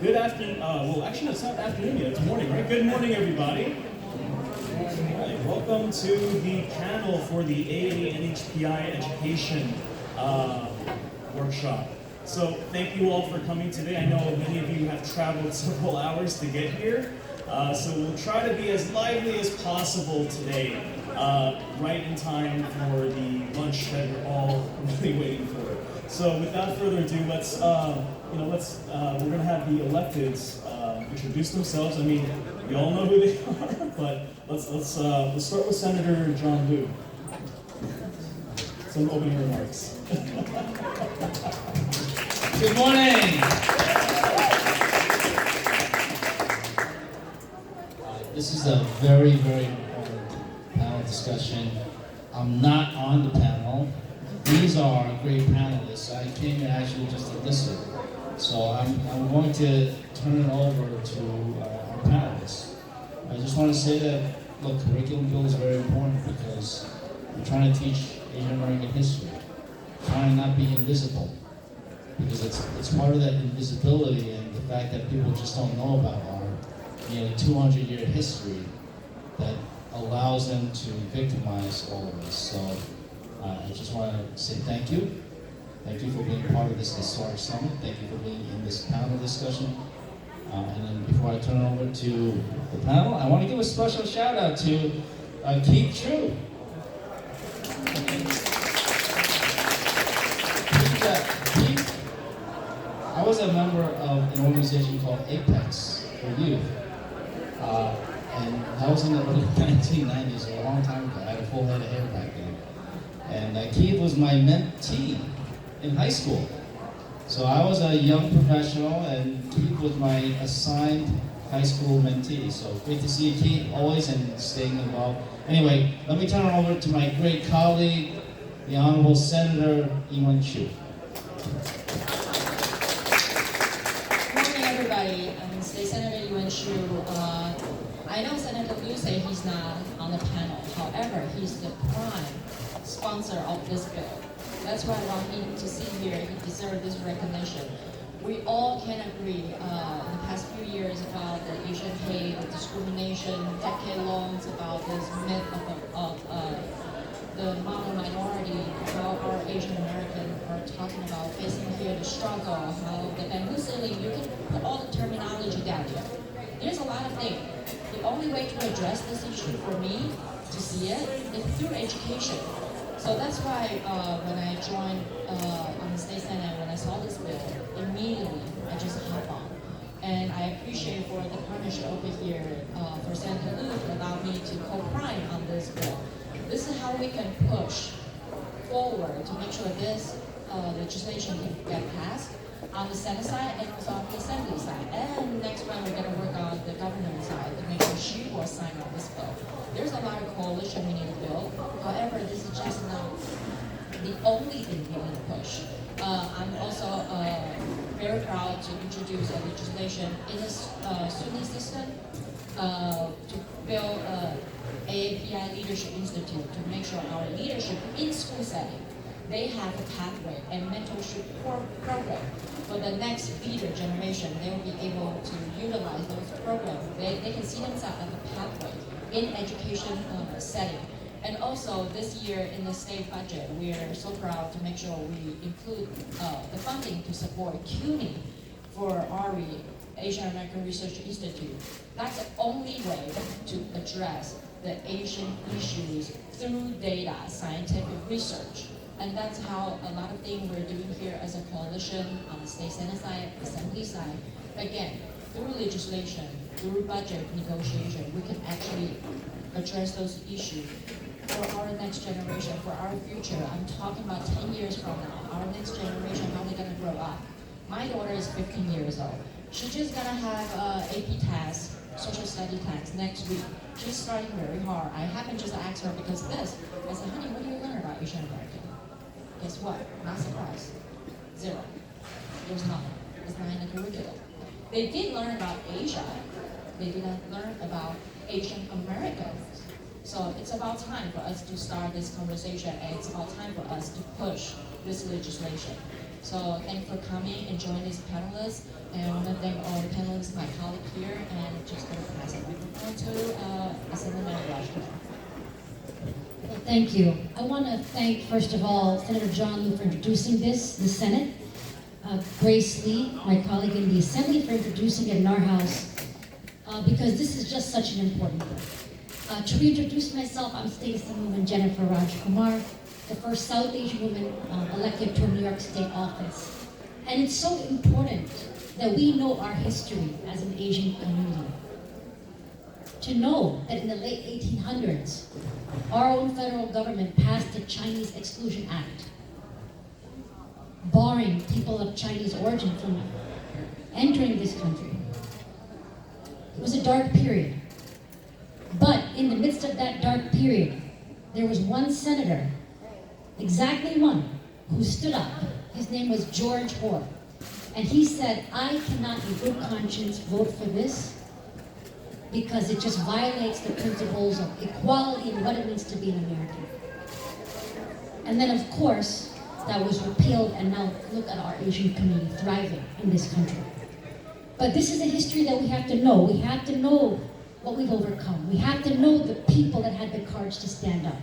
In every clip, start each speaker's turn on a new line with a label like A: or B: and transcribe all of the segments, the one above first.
A: Good afternoon. Well, actually, no, it's not afternoon yet. It's morning, right? Good morning, everybody. All right, welcome to the panel for the AANHPI Education workshop. So, thank you all for coming today. I know many of you have traveled several hours to get here. So we'll try to be as lively as possible today, right in time for the lunch that we're all really waiting for. So without further ado, we're going to have the electeds introduce themselves. I mean, we all know who they are, but let's start with Senator John Liu. Some opening remarks.
B: Good morning. This is a very, very important panel discussion. I'm not on the panel. These are great panelists. I came here actually just to listen. So I'm going to turn it over to our panelists. I just want to say that, look, curriculum build is very important because we're trying to teach Asian American history. Trying to not be invisible. Because it's part of that invisibility and the fact that people just don't know about our nearly 200-year history that allows them to victimize all of us. So I just want to say thank you. Thank you for being part of this historic summit. Thank you for being in this panel discussion. And then before I turn it over to the panel, I want to give a special shout out to Keith True. I was a member of an organization called Apex for youth. And that was in the early 1990s, so a long time ago. I had a full head of hair back then. And Keith was my mentee in high school. So I was a young professional, and Keith was my assigned high school mentee. So great to see you, Keith, always, and staying involved. Anyway, let me turn it over to my great colleague, the Honorable Senator Immigrant.
C: Good morning, everybody. I'm State Senator Yuan Shu. I know Senator Liu said he's not on the panel. However, he's the prime sponsor of this bill. That's why I want him to sit here. He deserves this recognition. We all can agree in the past few years about the Asian hate, the discrimination, decade-longs about this myth of the model minority, how our Asian Americans are talking about facing here the struggle, how the bamboo ceiling, you can put all the terminology down here. There's a lot of things. The only way to address this issue for me to see it is through education. So that's why when I joined on the State Senate, when I saw this bill, immediately I just hopped on. And I appreciate for the partnership over here for Senator Liu to allow me to co-prime on this bill. This is how we can push forward to make sure this legislation can get passed on the Senate side and also on the Assembly side. And next round we're going to work on the governor side to make sure she will sign on this bill. There's a lot of coalition we need to build. However, this is just not the only thing we need to push. I'm also very proud to introduce a legislation in the SUNY system to build AAPI Leadership Institute to make sure our leadership in school setting, they have a pathway and mentorship program for the next leader generation. They will be able to utilize those programs. They can see themselves as a pathway in education setting. And also this year in the state budget, we are so proud to make sure we include the funding to support CUNY for ARI, Asian American Research Institute. That's the only way to address the Asian issues through data, scientific research. And that's how a lot of things we're doing here as a coalition on the State Senate side, Assembly side. Again, through legislation, through budget negotiation, we can actually address those issues for our next generation, for our future. I'm talking about 10 years from now, our next generation, how they're gonna grow up. My daughter is 15 years old. She's just gonna have AP test, social study test next week. She's starting very hard. I happened just to ask her because this. I said, honey, what do you learn about Asian American? Guess what? Not surprised. Zero. There's nothing. It's not in the curriculum. They did learn about Asia. They didn't learn about Asian Americans. So it's about time for us to start this conversation, and it's about time for us to push this legislation. So thank you for coming and joining these panelists. And I want to thank all the panelists, my colleague here, and just going to pass the microphone to Assemblymember Rajkumar.
D: Well, thank you. I want to thank, first of all, Senator John Liu for introducing the Senate, Grace Lee, my colleague in the Assembly, for introducing it in our House, because this is just such an important bill. To reintroduce myself, I'm State Assemblywoman Jennifer Rajkumar, the first South Asian woman elected to a New York State office. And it's so important that we know our history as an Asian community. To know that in the late 1800s, our own federal government passed the Chinese Exclusion Act, barring people of Chinese origin from entering this country. It was a dark period. But in the midst of that dark period, there was one senator, exactly one, who stood up. His name was George Hoare. And he said, I cannot in good conscience vote for this because it just violates the principles of equality and what it means to be an American. And then of course, that was repealed, and now look at our Asian community thriving in this country. But this is a history that we have to know. We have to know what we've overcome. We have to know the people that had the courage to stand up.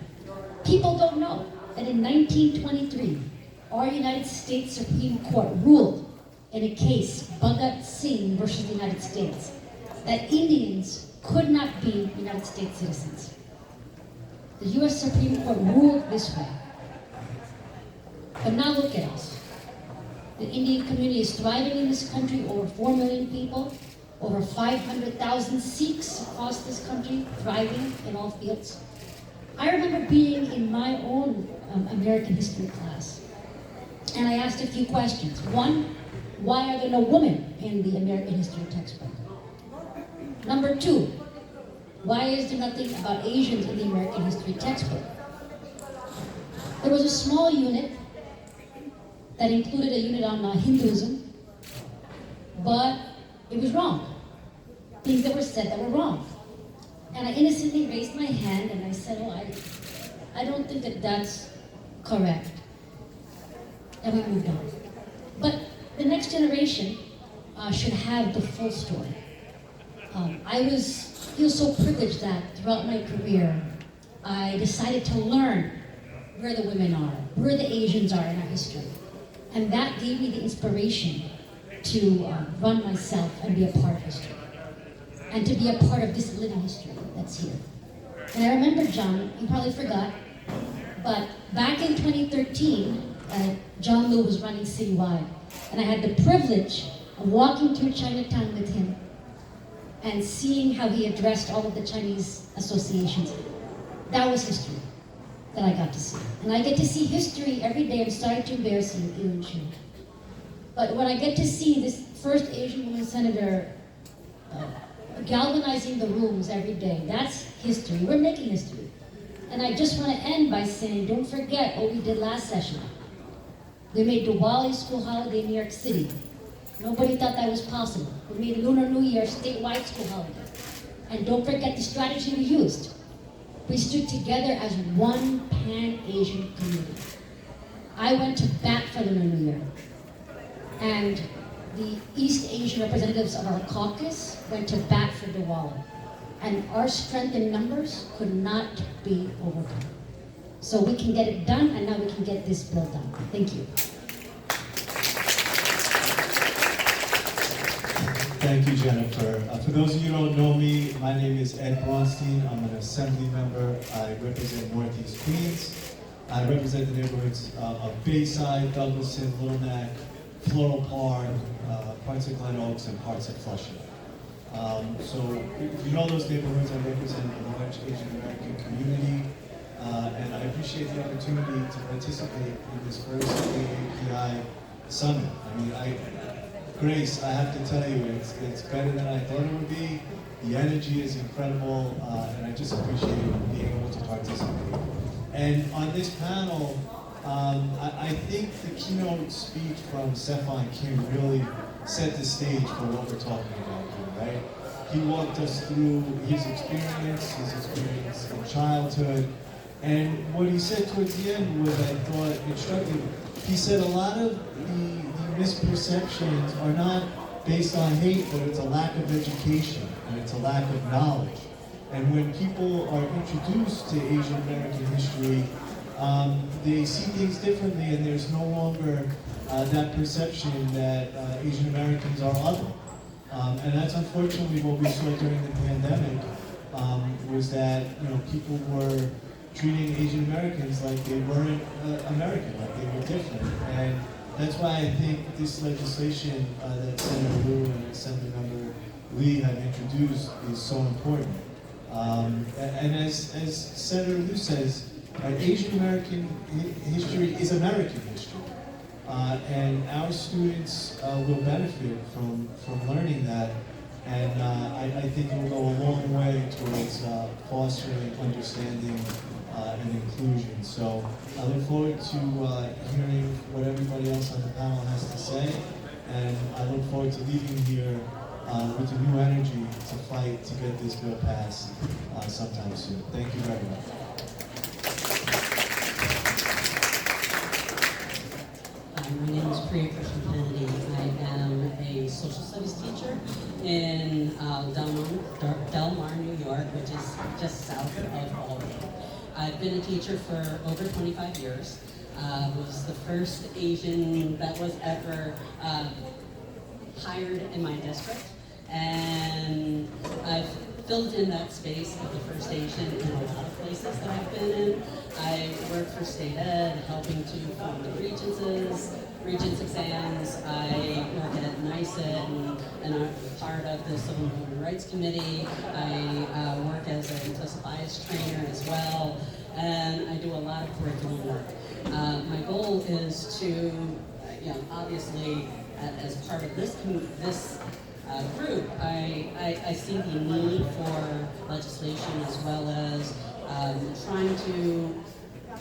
D: People don't know that in 1923, our United States Supreme Court ruled in a case, Bhagat Singh versus the United States, that Indians could not be United States citizens. The US Supreme Court ruled this way. But now look at us. The Indian community is thriving in this country, over 4 million people, over 500,000 Sikhs across this country, thriving in all fields. I remember being in my own American history class, and I asked a few questions. One, why are there no women in the American history textbook? Number two, why is there nothing about Asians in the American history textbook? There was a small unit that included a unit on Hinduism, but it was wrong. Things that were said that were wrong. And I innocently raised my hand and I said, oh, I don't think that that's correct. And we moved on. But the next generation should have the full story. I feel so privileged that throughout my career, I decided to learn where the women are, where the Asians are in our history. And that gave me the inspiration to run myself and be a part of history. And to be a part of this living history that's here. And I remember, John, you probably forgot, but back in 2013, John Liu was running citywide. And I had the privilege of walking through Chinatown with him and seeing how he addressed all of the Chinese associations. That was history that I got to see. And I get to see history every day. I'm sorry to embarrass you, and Chen. But when I get to see this first Asian woman senator galvanizing the rooms every day, that's history. We're making history. And I just want to end by saying, don't forget what we did last session. We made Diwali school holiday in New York City. Nobody thought that was possible. We made Lunar New Year statewide school holiday. And don't forget the strategy we used. We stood together as one pan-Asian community. I went to bat for Lunar New Year. And the East Asian representatives of our caucus went to bat for Diwali. And our strength in numbers could not be overcome. So we can get it done, and now we can get this bill done. Thank you.
E: Thank you, Jennifer. For those of you who don't know me, my name is Ed Braunstein. I'm an assembly member. I represent Northeast Queens. I represent the neighborhoods of Bayside, Douglaston, Little Neck, Floral Park, parts of Glen Oaks, and parts of Flushing. So if you know those neighborhoods, I represent a large Asian American community, and I appreciate the opportunity to participate in this first AAPI summit. I mean, Grace, I have to tell you, it's better than I thought it would be. The energy is incredible, and I just appreciate being able to participate. And on this panel, I think the keynote speech from Stefan Kim really set the stage for what we're talking about here, right? He walked us through his experience in childhood, And what he said towards the end was, I thought, instructive. He said a lot of the misperceptions are not based on hate, but it's a lack of education and it's a lack of knowledge. And when people are introduced to Asian American history, they see things differently, and there's no longer that perception that Asian Americans are other. And that's unfortunately what we saw during the pandemic, was that people were treating Asian Americans like they weren't American, like they were different. And that's why I think this legislation that Senator Liu and Assemblymember Lee have introduced is so important. And as Senator Liu says, Asian American history is American history. And our students will benefit from learning that. And I think it will go a long way towards fostering understanding and inclusion. So I look forward to hearing what everybody else on the panel has to say. And I look forward to leaving here with a new energy to fight to get this bill passed sometime soon. Thank you very much.
F: My name is Preya Krishna-Kennedy. I am a social studies teacher in Delmar, New York, which is just south of Albany. I've been a teacher for over 25 years. Was the first Asian that was ever hired in my district, and I've filled in that space of the first Asian in a lot of places that I've been in. I work for state ed, helping to fund the regents exams. I work at NYS and I'm part of the Civil and Human Rights Committee. I work as an implicit bias trainer as well, and I do a lot of curriculum work. My goal is to, obviously, as part of this group, I see the need for legislation as well as trying to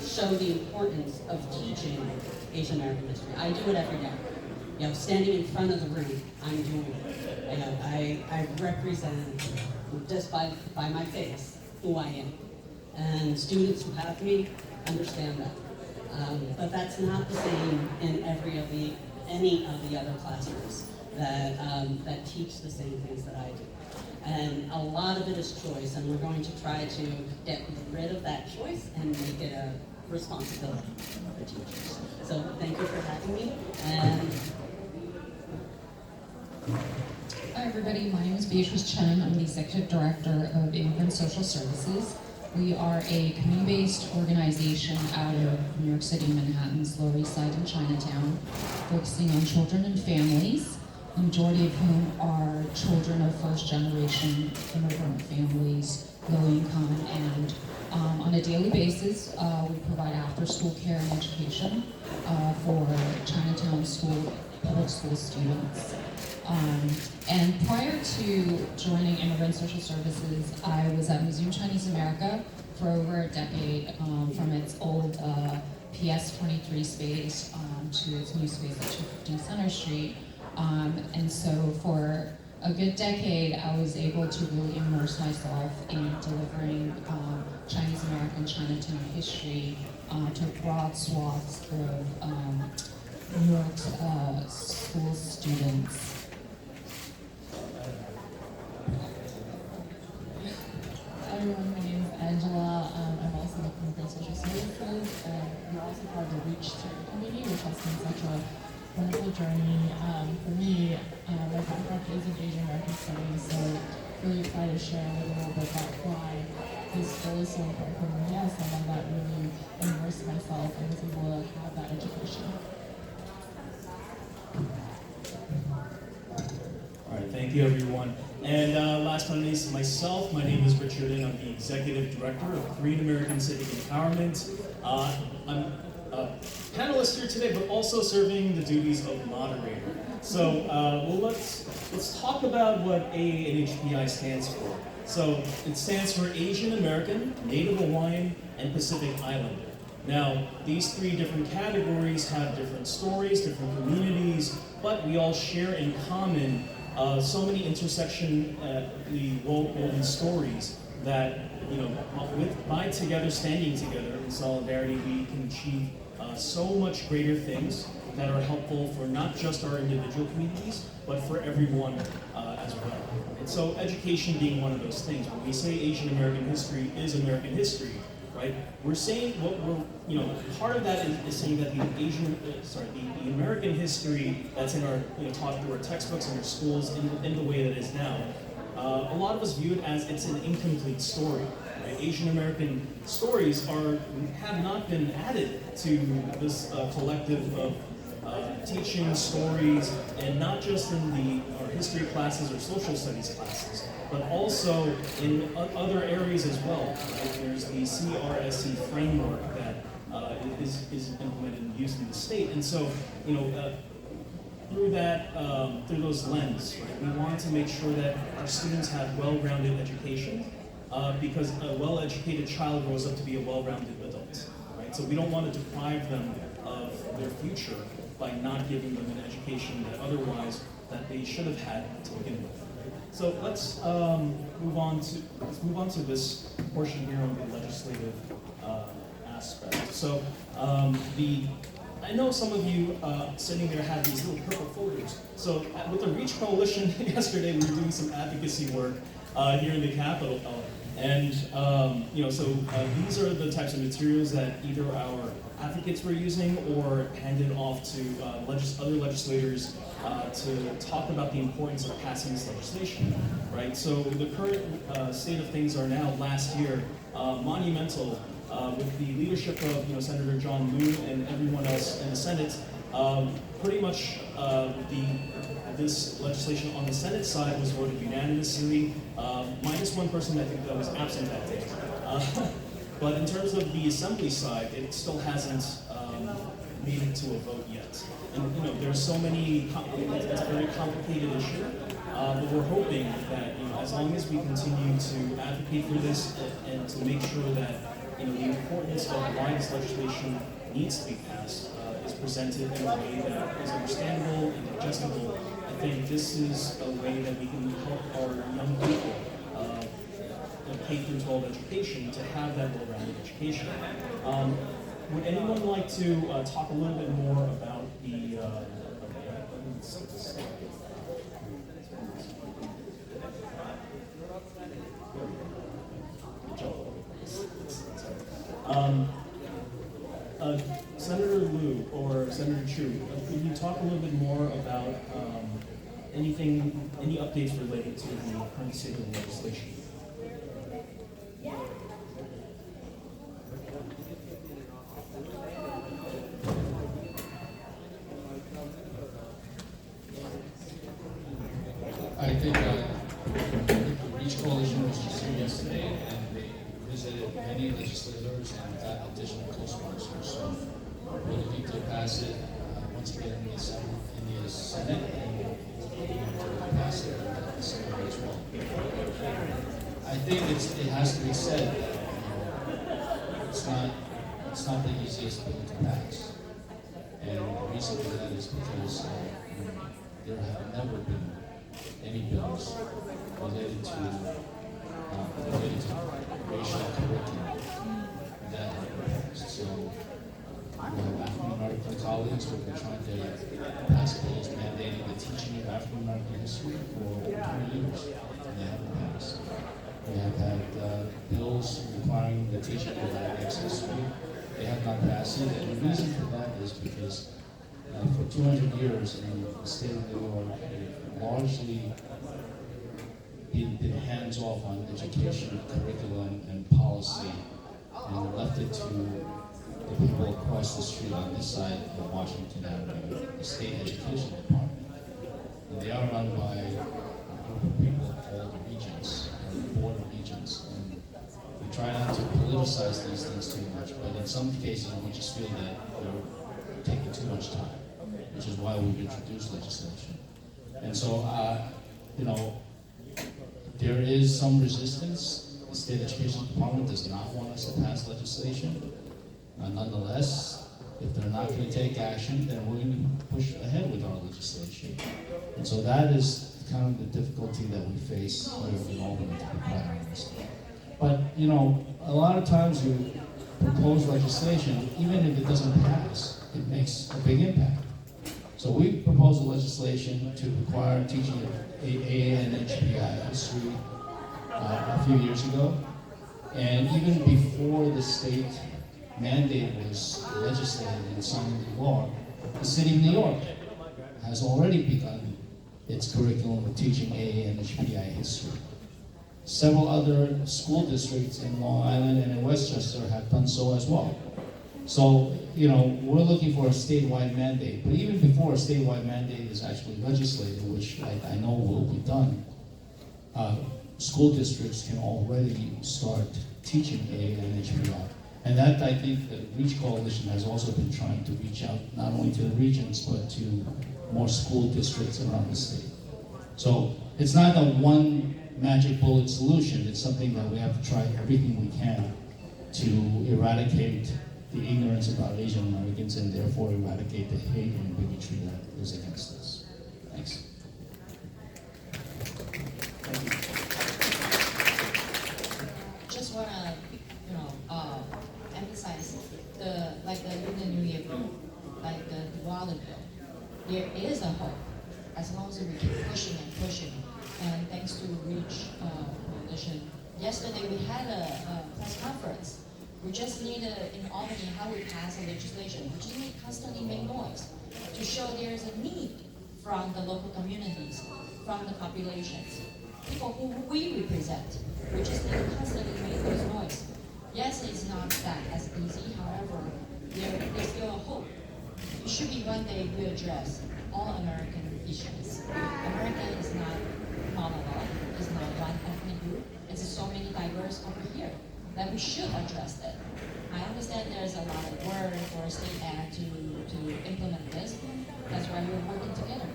F: show the importance of teaching Asian American history. I do it every day. Standing in front of the room, I'm doing it. I represent, just by my face, who I am. And students who have me understand that. But that's not the same in any of the other classrooms that teach the same things that I do. And a lot of it is choice, and we're going to try to get rid of that choice and make it a responsibility for teachers. So thank you for having me. And
G: hi everybody, my name is Beatrice Chen. I'm the Executive Director of Immigrant Social Services. We are a community-based organization out of New York City, Manhattan's Lower East Side and Chinatown, focusing on children and families, the majority of whom are children of first-generation immigrant families, low income, and on a daily basis, we provide after-school care and education for Chinatown public school students. And prior to joining Immigrant Social Services, I was at Museum Chinese America for over a decade, from its old PS 23 space to its new space at 215 Center Street. And so for a good decade, I was able to really immerse myself in delivering Chinese American Chinatown history to broad swaths of New York school students.
H: Hi everyone, my name is Angela. I'm also with Immigrant Social Services, and we're also part of the Reach Student Committee, which has been such a wonderful journey. For me, my background is in Asian American Studies, so really excited to share a little bit about why this bill is so important for me as someone that really immersed myself and was able to have that education.
A: All right, thank you everyone. And last but not least, myself, my name is Richard and I'm the Executive Director of Korean American Civic Empowerment. I'm a panelist here today, but also serving the duties of moderator. So let's talk about what AANHPI stands for. So it stands for Asian American, Native Hawaiian, and Pacific Islander. Now, these three different categories have different stories, different communities, but we all share in common so many intersectionally woven stories that by standing together in solidarity, we can achieve so much greater things that are helpful for not just our individual communities, but for everyone as well. And so education being one of those things. When we say Asian American history is American history, right? We're saying part of that is saying that the American history that's in our, taught through our textbooks and our schools in the way that it is now, a lot of us view it as it's an incomplete story. Right? Asian American stories have not been added to this collective of teaching stories, and not just in our history classes or social studies classes, but also in other areas as well. Right? There's the CRSC framework that is implemented and used in the state, and so through those lenses, right, we want to make sure that our students have well-rounded education, because a well-educated child grows up to be a well-rounded adult. Right? So we don't want to deprive them of their future by not giving them an education that they should have had to begin with. So let's move on to this portion here on the legislative aspect. So I know some of you sitting there have these little purple folders. So with the Reach Coalition yesterday, we were doing some advocacy work here in the Capitol. And these are the types of materials that either our advocates were using or handed off to other legislators to talk about the importance of passing this legislation, right? So the current state of things are now, last year, monumental with the leadership of Senator John Liu and everyone else in the Senate. Pretty much this legislation on the Senate side was voted unanimously, minus one person I think that was absent that day. But in terms of the Assembly side, it still hasn't made it to a vote yet. And there's so many, it's a very complicated issue, but we're hoping that as long as we continue to advocate for this and to make sure that the importance of why this legislation needs to be passed is presented in a way that is understandable and digestible, I think this is a way that we can help our young people K through 12 education to have that well-rounded education. Would anyone like to talk a little bit more about the Senator Liu or Senator Chu, could you talk a little bit more about any updates related to the current state of the legislation?
B: I think the Reach Coalition was just here yesterday, and they visited many legislators and got additional co-sponsors. So we're looking to pass it once again in the Senate, and we're going to pass it in the Assembly as well. I think it has to be said that it's not the easiest bill to pass, and the reason for that is because there have never been any bills related to racial curriculum that have passed. So we have African American colleagues who have been trying to pass bills mandating the teaching of African American history for 20 years, and they haven't passed. We have had bills requiring the teaching of Latinx history. They have not passed it, and the reason for that is because for 200 years in the state of New York, largely been hands-off on education, curriculum, and policy, and left it to the people across the street on this side of Washington Avenue, the state education department. And they are run by a group of people called the regents, or the board of regents. And we try not to politicize these things too much, but in some cases we just feel that they're taking too much time, which is why we've introduced legislation. And so, there is some resistance. The state education department does not want us to pass legislation. Nonetheless, if they're not going to take action, then we're going to push ahead with our legislation. And so that is kind of the difficulty that we face here in Albany, to be quite honest. But, you know, a lot of times you propose legislation, even if it doesn't pass, it makes a big impact. So we proposed a legislation to require teaching of AANHPI history a few years ago. And even before the state mandate was legislated and signed into law, the city of New York has already begun its curriculum of teaching AANHPI history. Several other school districts in Long Island and in Westchester have done so as well. So, you know, we're looking for a statewide mandate, but even before a statewide mandate is actually legislated, which I know will be done, school districts can already start teaching AANHPI. And that, I think, the REACH Coalition has also been trying to reach out not only to the regions, but to more school districts around the state. So it's not a one magic bullet solution. It's something that we have to try everything we can to eradicate the ignorance about Asian Americans and therefore eradicate the hate and bigotry that is against us. Thanks.
C: Just wanna, emphasize in the New Year bill, like the Diwali bill, there is a hope as long as we keep pushing and pushing. And thanks to REACH Coalition, yesterday we had a press conference. We just need in Albany how we pass a legislation. We just need to constantly make noise to show there is a need from the local communities, from the populations, people who we represent. We just need to constantly make those noise. Yes, it's not that as easy. However, there's still a hope. It should be one day we address all American issues. America is not monologue. It's not one ethnic group. It's so many diverse over here that we should address that. I understand there's a lot of work for a state act to implement this. That's why we're working together.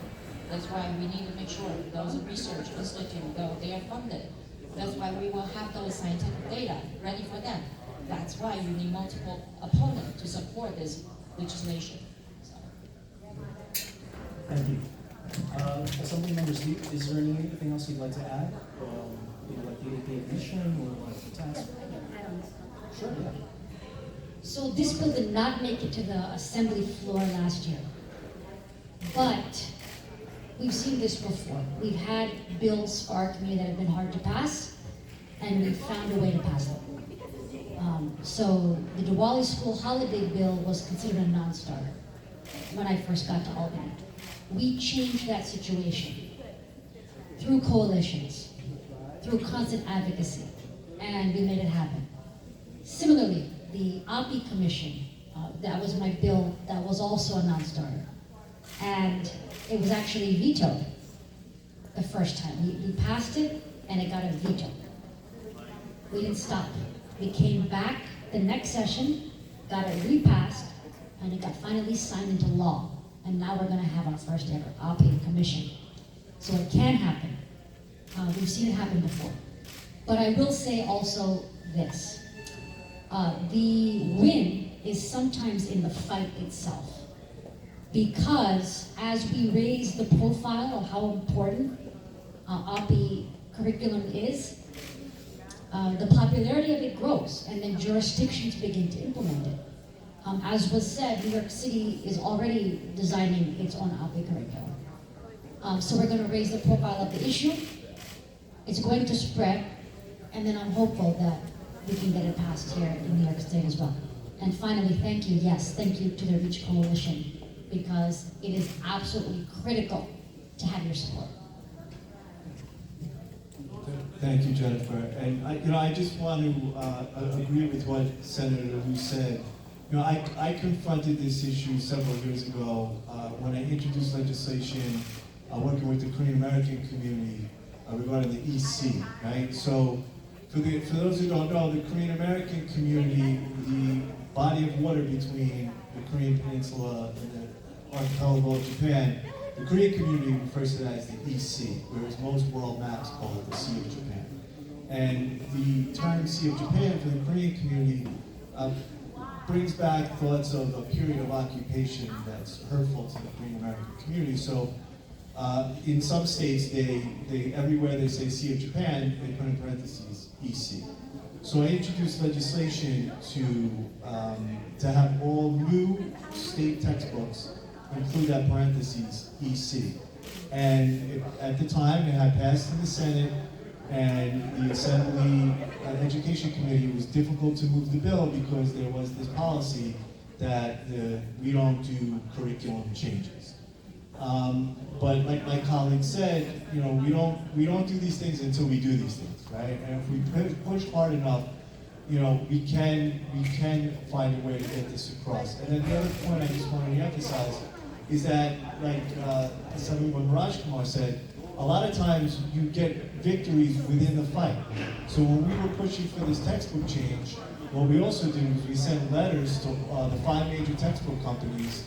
C: That's why we need to make sure those research institutes, though they are funded, that's why we will have those scientific data ready for them. That's why you need multiple opponents to support this legislation. So.
A: Thank you. Assemblymember Steve, is there anything else you'd like to add? Like the AAPI admission or like the task? Sure, yeah.
D: So this bill did not make it to the assembly floor last year. But we've seen this before. We've had bills for our community that have been hard to pass, and we've found a way to pass them. So the Diwali school holiday bill was considered a non-starter when I first got to Albany. We changed that situation through coalitions, through constant advocacy, and we made it happen. Similarly, the AAPI Commission, that was my bill, that was also a non-starter. And it was actually vetoed the first time. We passed it, and it got a veto. We didn't stop. We came back the next session, got it repassed, and it got finally signed into law. And now we're gonna have our first ever AAPI Commission. So it can happen. We've seen it happen before. But I will say also this. The win is sometimes in the fight itself. Because as we raise the profile of how important AAPI curriculum is, the popularity of it grows, and then jurisdictions begin to implement it. As was said, New York City is already designing its own AAPI curriculum. So we're going to raise the profile of the issue. It's going to spread, and then I'm hopeful that we can get it passed here in New York State as well. And finally, thank you, yes, thank you to the REACH Coalition, because it is absolutely critical to have your support.
E: Thank you, Jennifer. And I just want to agree with what Senator Liu said. I confronted this issue several years ago when I introduced legislation working with the Korean American community regarding the EC, right? So for those who don't know, the Korean American community, the body of water between the Korean Peninsula and the archipelago of Japan, the Korean community refers to that as the EC, whereas most world maps call it the Sea of Japan. And the term Sea of Japan for the Korean community brings back thoughts of a period of occupation that's hurtful to the Korean American community. So in some states, they everywhere they say Sea of Japan, they put in parentheses EC. So I introduced legislation to have all new state textbooks include that parentheses EC. And at the time, it had passed in the Senate, and the Assembly Education Committee. It was difficult to move the bill because there was this policy that we don't do curriculum changes. But like my colleague said, you know, we don't do these things until we do these things, right? And if we push hard enough, you know, we can find a way to get this across. And then the other point I just wanted to emphasize is that, like Assemblywoman Rajkumar said, a lot of times you get victories within the fight. So when we were pushing for this textbook change, what we also did was we sent letters to the 5 major textbook companies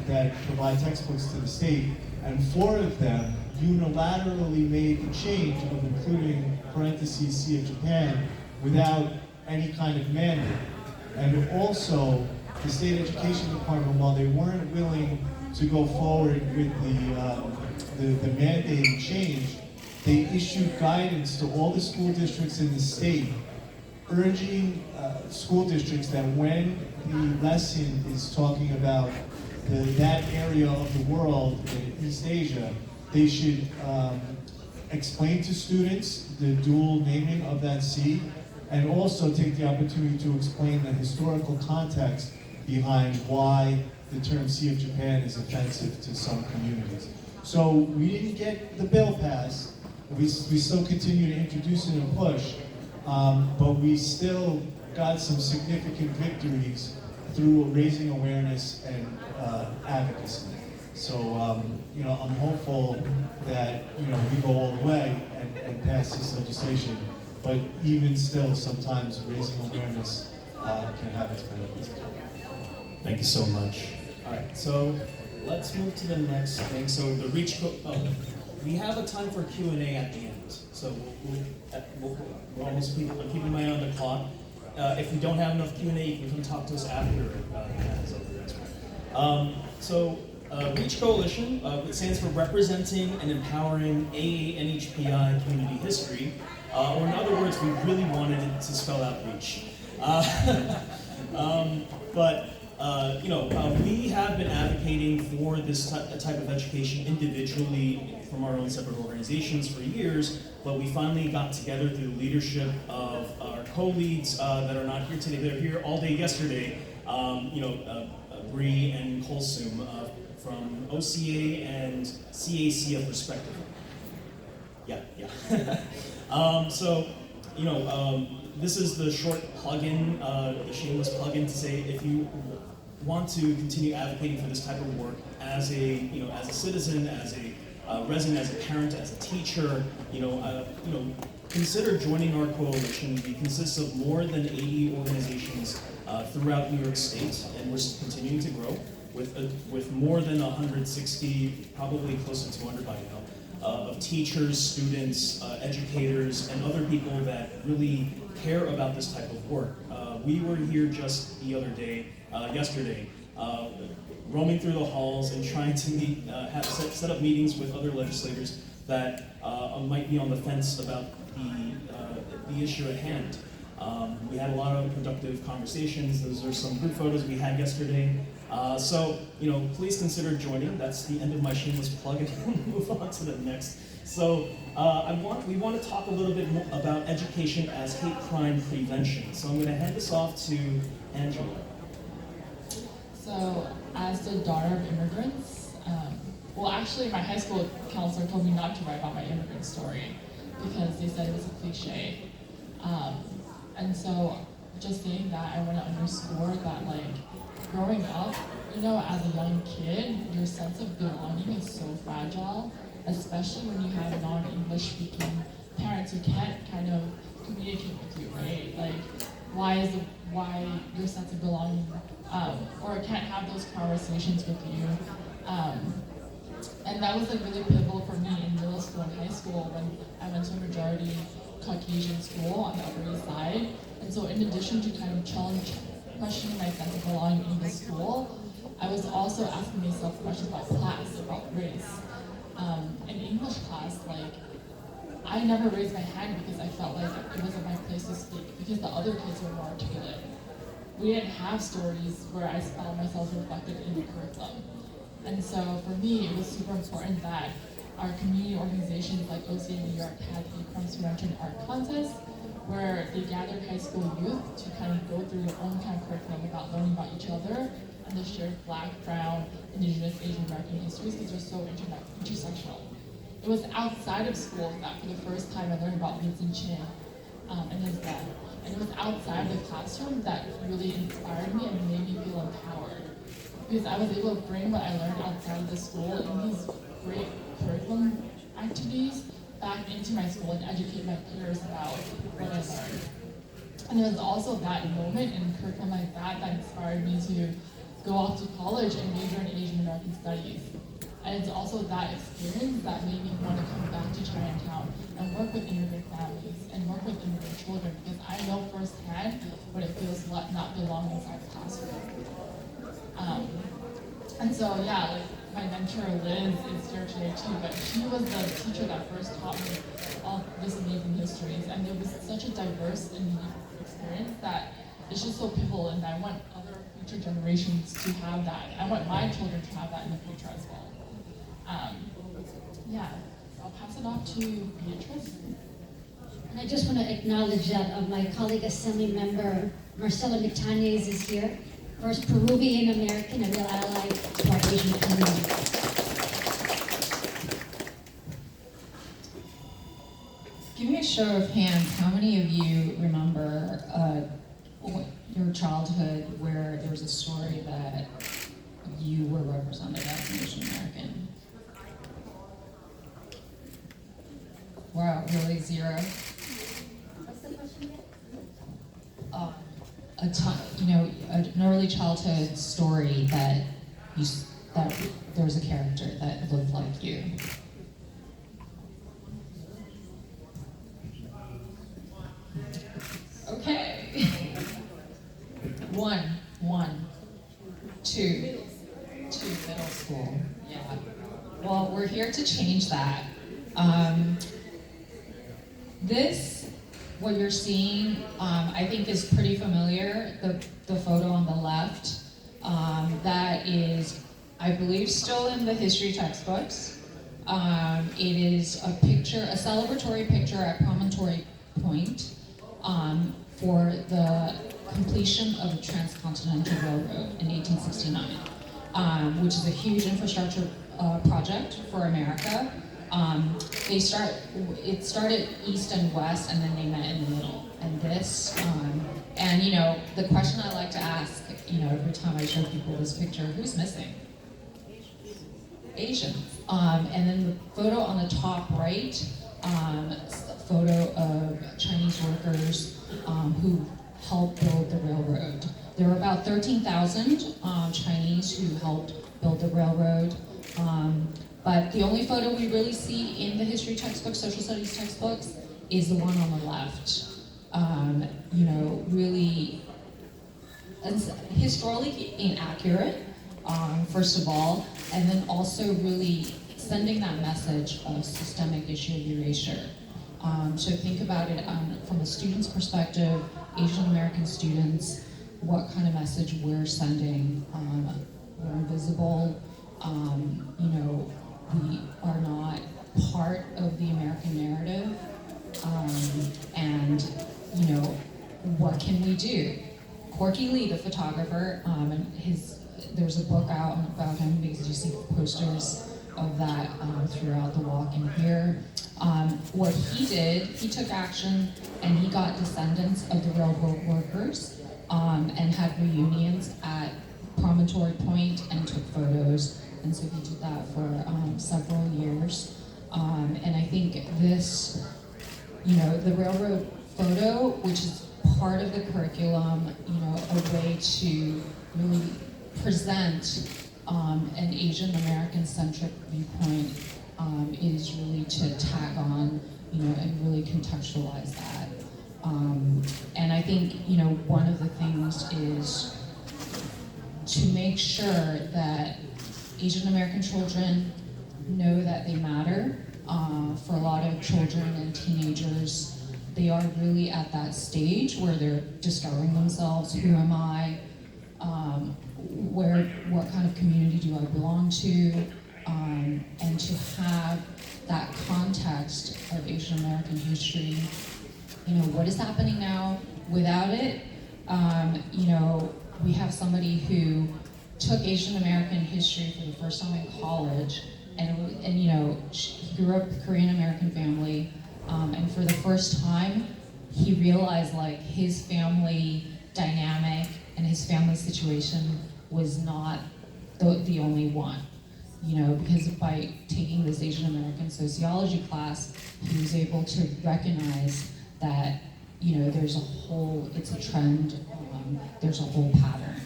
E: that provide textbooks to the state, and 4 of them unilaterally made the change of including parentheses Sea of Japan without any kind of mandate. And also, the state education department, while they weren't willing to go forward with the mandated change, they issued guidance to all the school districts in the state, urging school districts that when the lesson is talking about that area of the world in East Asia, they should explain to students the dual naming of that sea, and also take the opportunity to explain the historical context behind why the term Sea of Japan is offensive to some communities. So we didn't get the bill passed. We still continue to introduce it and push, but we still got some significant victories through raising awareness and advocacy. So you know, I'm hopeful that, you know, we go all the way and pass this legislation. But even still, sometimes raising awareness can have its benefits.
A: Thank you so much. All right, so let's move to the next thing. So the we have a time for Q&A at the end. So we're almost I'm keeping my eye on the clock. If we don't have enough Q&A, you can come talk to us after it's over as well. So REACH Coalition, it stands for Representing and Empowering AANHPI Community History, or in other words, we really wanted it to spell out REACH. You know, we have been advocating for this type of education individually from our own separate organizations for years, but we finally got together through the leadership of our co-leads that are not here today. They're here all day yesterday, you know, Bree and Kolsum from OCA and CACF respectively. Yeah. So, you know, this is the short plug-in, the shameless plug-in to say if you want to continue advocating for this type of work as a citizen, as a resident, as a parent, as a teacher, consider joining our coalition. We consist of more than 80 organizations throughout New York State, and we're continuing to grow with more than 160, probably close to 200 by now, of teachers, students, educators, and other people that really care about this type of work. We were here just the other day, yesterday, roaming through the halls and trying to meet, set up meetings with other legislators that might be on the fence about the issue at hand. We had a lot of productive conversations. Those are some group photos we had yesterday. So, please consider joining. That's the end of my shameless plug, and we'll move on to the next. So, we want to talk a little bit more about education as hate crime prevention. So I'm going to hand this off to Angela.
H: So, as the daughter of immigrants, well, actually, my high school counselor told me not to write about my immigrant story because they said it was a cliche. And so, just saying that, I want to underscore that, growing up, as a young kid, your sense of belonging is so fragile, especially when you have non-English speaking parents who can't kind of communicate with you, right? Why your sense of belonging, or can't have those conversations with you. And that was really pivotal for me in middle school and high school when I went to a majority Caucasian school on the Upper East Side. And so in addition to kind of questioning my sense of belonging in the school, I was also asking myself questions about class, about race. In English class, I never raised my hand because I felt like it wasn't my place to speak because the other kids were more articulate. We didn't have stories where I found myself reflected in the curriculum. And so for me, it was super important that our community organizations like OCA New York had a Crumbs to Mention art contest where they gathered high school youth to kind of go through their own kind of curriculum about learning about each other and the shared Black, Brown, Indigenous, Asian American histories because they're so intersectional. It was outside of school that for the first time I learned about Vincent Chen and his death. And it was outside the classroom that really inspired me and made me feel empowered. Because I was able to bring what I learned outside of the school in these great curriculum activities back into my school and educate my peers about what I learned. And it was also that moment in curriculum like that that inspired me to go off to college and major in Asian American Studies. And it's also that experience that made me want to come back to Chinatown and work with immigrant families and work with immigrant children because I know firsthand what it feels like not belonging inside the classroom. And so, yeah, like my mentor Liz is here today too, but she was the teacher that first taught me all this amazing histories, and it was such a diverse and unique experience that it's just so pivotal, and I want other future generations to have that. I want my children to have that in the future as well. Yeah, I'll pass it off to Beatrice.
D: And I just want to acknowledge that my colleague Assembly Member Marcela Mitanes is here. First Peruvian American, a real ally to our Asian community.
G: Give me a show of hands. How many of you remember your childhood where there was a story that you were represented as an Asian American? Wow, really? Zero?
D: What's the question again?
G: An early childhood story that there was a character that looked like you. Okay. One. Two, middle school. Yeah. Well, we're here to change that. What you're seeing, I think is pretty familiar. The photo on the left, that is, I believe, still in the history textbooks. It is a picture, a celebratory picture at Promontory Point for the completion of the Transcontinental Railroad in 1869, which is a huge infrastructure project for America. It started east and west, and then they met in the middle. And the question I like to ask, every time I show people this picture, who's missing? Asians. And then the photo on the top right, photo of Chinese workers who helped build the railroad. There were about 13,000 Chinese who helped build the railroad. But the only photo we really see in the history textbooks, social studies textbooks, is the one on the left. Really historically inaccurate, first of all, and then also really sending that message of systemic issue of erasure. So think about it from a student's perspective, Asian American students, what kind of message we're sending. We're invisible, we are not part of the American narrative, and what can we do? Corky Lee, the photographer, there's a book out about him because you see posters of that throughout the walk in here. What he did, he took action and he got descendants of the railroad workers and had reunions at Promontory Point and took photos. And so he did that for several years. And I think this, the railroad photo, which is part of the curriculum, a way to really present an Asian American centric viewpoint is really to tag on, and really contextualize that. And I think, one of the things is to make sure that Asian American children know that they matter, For a lot of children and teenagers, they are really at that stage where they're discovering themselves. Who am I? What kind of community do I belong to? And to have that context of Asian American history, what is happening now without it? We have somebody who took Asian American history for the first time in college, and he grew up in a Korean American family, and for the first time, he realized his family dynamic and his family situation was not the only one. Because by taking this Asian American sociology class, he was able to recognize that, it's a trend, there's a whole pattern.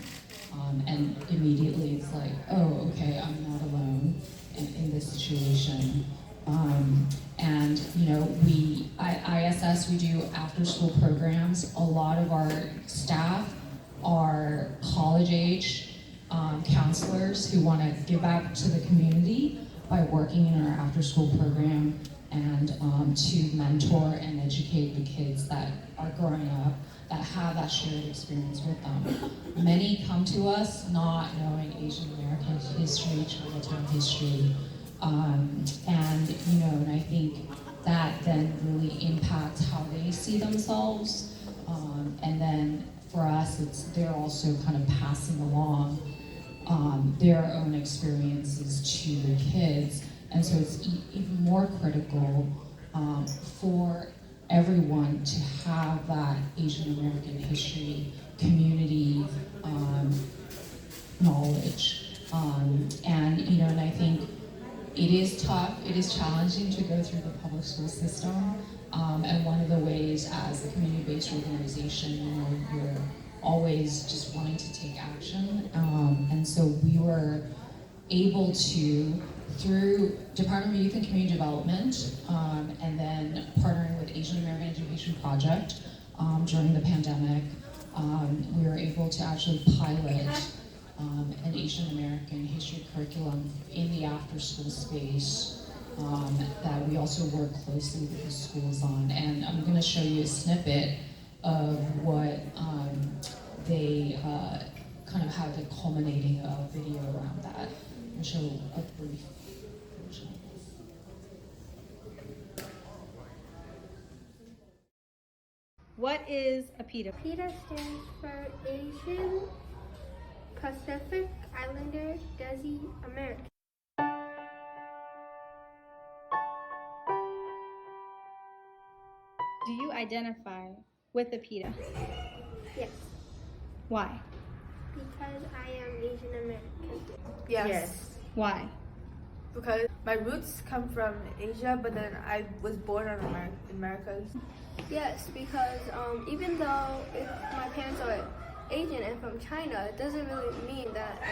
G: And immediately it's like, oh, okay, I'm not alone in this situation. And at ISS, we do after-school programs. A lot of our staff are college-age counselors who want to give back to the community by working in our after-school program and to mentor and educate the kids that are growing up that have that shared experience with them. Many come to us not knowing Asian American history, Chinatown history, and I think that then really impacts how they see themselves, and then for us, they're also kind of passing along their own experiences to the kids, and so it's even more critical for everyone to have that Asian American history, community knowledge, and I think it is tough, it is challenging to go through the public school system, and one of the ways as a community-based organization, you're always just wanting to take action, and so we were able to, through Department of Youth and Community Development, and then partnering with Asian American Education Project during the pandemic, we were able to actually pilot an Asian American history curriculum in the after-school space that we also work closely with the schools on. And I'm going to show you a snippet of what they kind of have the culminating video around that. I'll show a brief version of this.
I: What is AAPI?
J: PETA stands for Asian Pacific Islander Desi American.
I: Do you identify with AAPI?
J: Yes,
I: Why?
J: because I am Asian American.
K: Yes.
I: Why?
K: Because my roots come from Asia, but then I was born in Americas.
J: Yes, because even though if my parents are Asian and from China, it doesn't really mean that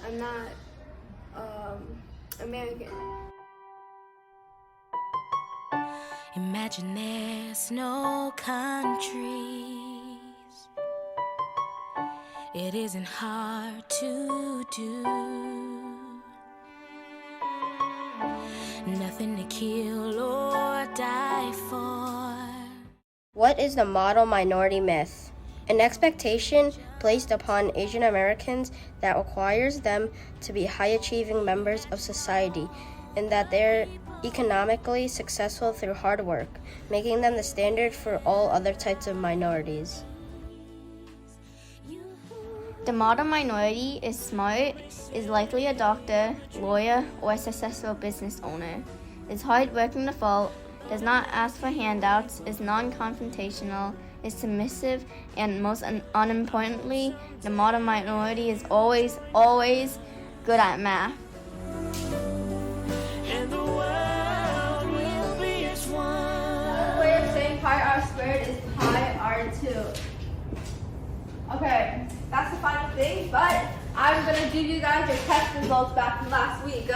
J: I'm not American.
L: Imagine there's no countries. It isn't hard to do. Nothing to kill or die for.
M: What is the model minority myth? An expectation placed upon Asian Americans that requires them to be high-achieving members of society and that they're economically successful through hard work, making them the standard for all other types of minorities.
N: The model minority is smart, is likely a doctor, lawyer, or a successful business owner, is hard-working to fault, does not ask for handouts, is non-confrontational, is submissive, and most unimportantly, the model minority is always good at math.
L: And the world will be as one.
K: Another way of saying pi r squared is pi r2. Okay, that's the final thing, but I'm gonna give you guys your test results back from last week.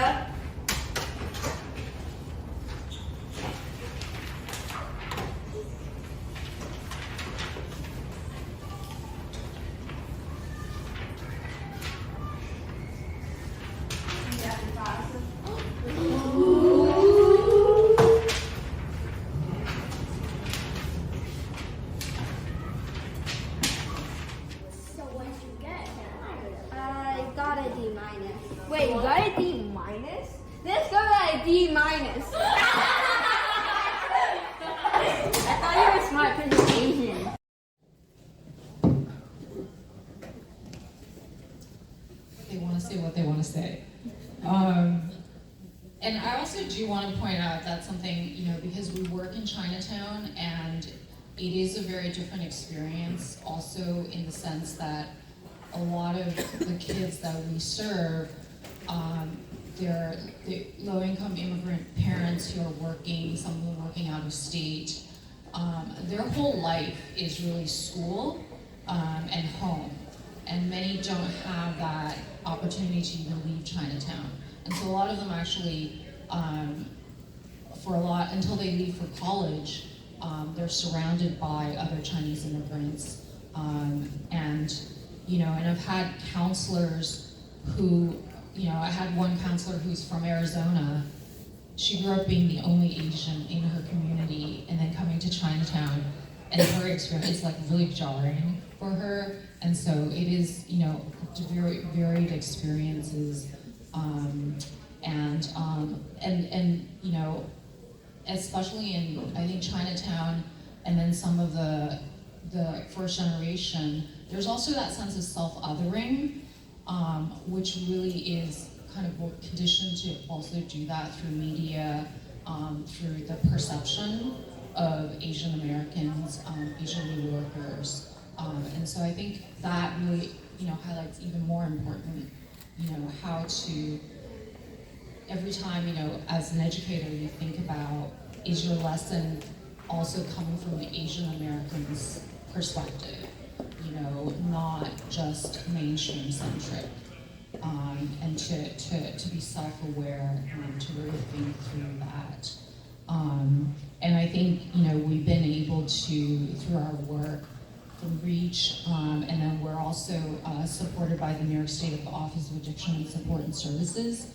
J: got a D minus. Wait, you got a D minus? This girl got a D minus. I thought you were smart because you're Asian.
G: They want to say what they want to say. And I also do want to point out that something, because we work in Chinatown, and it is a very different experience also in the sense that a lot of the kids that we serve, they're low-income immigrant parents who are working, some of them working out of state. Their whole life is really school and home, and many don't have that opportunity to even leave Chinatown. And so a lot of them actually, until they leave for college, they're surrounded by other Chinese immigrants. And I've had counselors who, I had one counselor who's from Arizona. She grew up being the only Asian in her community and then coming to Chinatown, and her experience is like really jarring for her. And so it is, very varied experiences. Especially in, I think, Chinatown, and then some of the first generation, there's also that sense of self-othering, which really is kind of conditioned to also do that through media, through the perception of Asian Americans, Asian New Yorkers. And so I think that really, highlights even more important, how to, every time, as an educator, you think about, is your lesson also coming from the Asian Americans' perspective, not just mainstream centric, and to be self-aware and to really think through that. And I think, we've been able to, through our work, from REACH, and then we're also supported by the New York State Office of Addiction and Support and Services,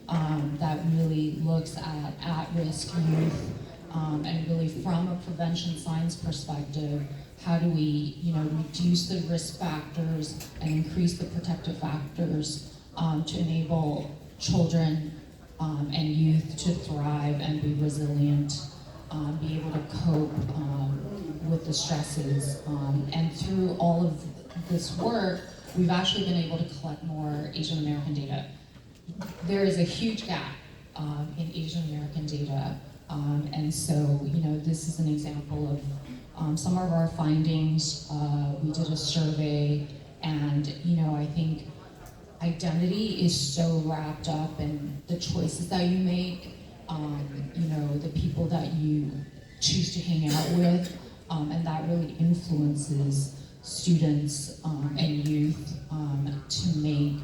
G: that really looks at-risk youth, and really from a prevention science perspective, how do we, reduce the risk factors and increase the protective factors to enable children and youth to thrive and be resilient, be able to cope with the stresses. And through all of this work, we've actually been able to collect more Asian American data. There is a huge gap in Asian American data. And so, this is an example of some of our findings. We did a survey, and, I think identity is so wrapped up in the choices that you make, the people that you choose to hang out with, and that really influences students and youth to make,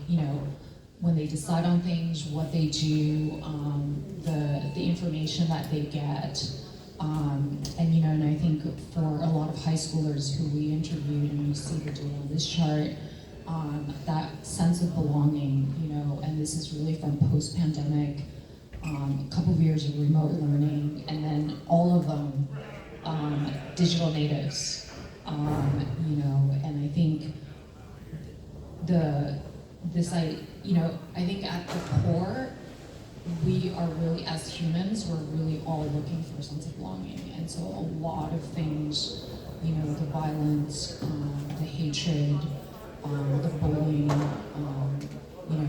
G: when they decide on things, what they do, the information that they get. And I think for a lot of high schoolers who we interviewed, and you see the data on this chart, that sense of belonging, and this is really from post-pandemic, a couple of years of remote learning, and then all of them digital natives, and I think I think at the core, we are really, as humans, we're really all looking for a sense of belonging. And so a lot of things, the violence, the hatred, the bullying, there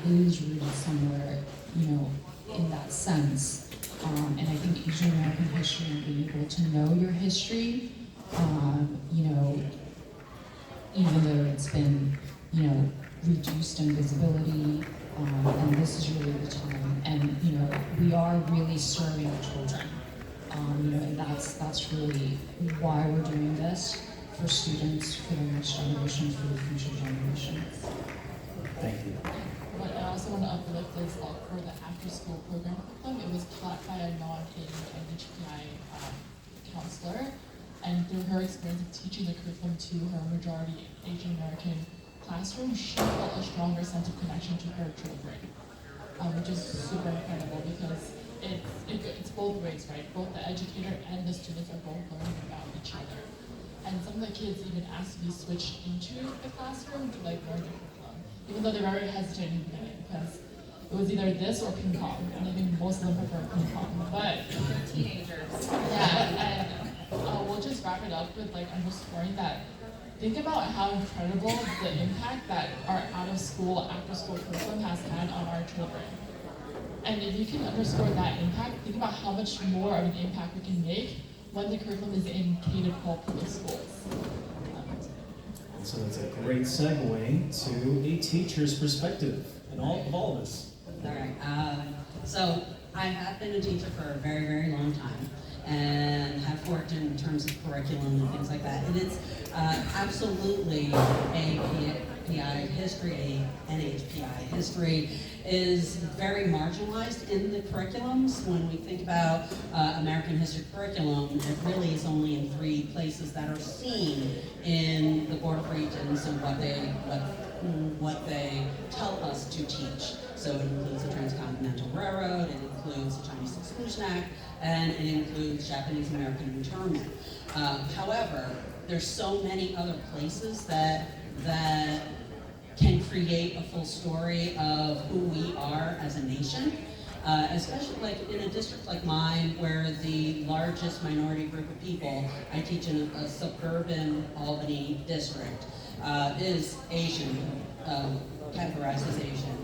G: is rooted somewhere, in that sense. And I think Asian American history and being able to know your history, even though it's been, reduced in visibility, and this is really the time. And we are really serving children, and that's really why we're doing this, for students, for the next generation, for the future generations.
A: Thank you.
H: What I also want to uplift is for the after-school program curriculum, it was taught by a non-AANHPI counselor, and through her experience of teaching the curriculum to her majority Asian American classroom, she felt a stronger sense of connection to her children, which is super incredible because it's both ways, right? Both the educator and the students are both learning about each other. And some of the kids even asked to be switched into the classroom to learn the curriculum. even though they're very hesitant in the beginning because it was either this or ping pong, and I think most of them prefer ping pong. But
G: Teenagers.
H: yeah, and we'll just wrap it up with like underscoring that. Think about how incredible the impact that our out-of-school, after-school curriculum has had on our children. And if you can underscore that impact, think about how much more of an impact we can make when the curriculum is in K-12 public schools.
A: So that's a great segue to a teacher's perspective, and all of us.
F: All right. So I have been a teacher for a very, very long time, and have worked in terms of curriculum and things like that. And it's absolutely AAPI history, NHPI history is very marginalized in the curriculums. When we think about American history curriculum, it really is only in 3 places that are seen in the Board of Regents and what they tell us to teach. So it includes the Transcontinental Railroad, it includes the Chinese Exclusion Act, and it includes Japanese American internment. However, there's so many other places that can create a full story of who we are as a nation, especially like in a district like mine where the largest minority group of people, I teach in a suburban Albany district, is Asian, categorized as Asian.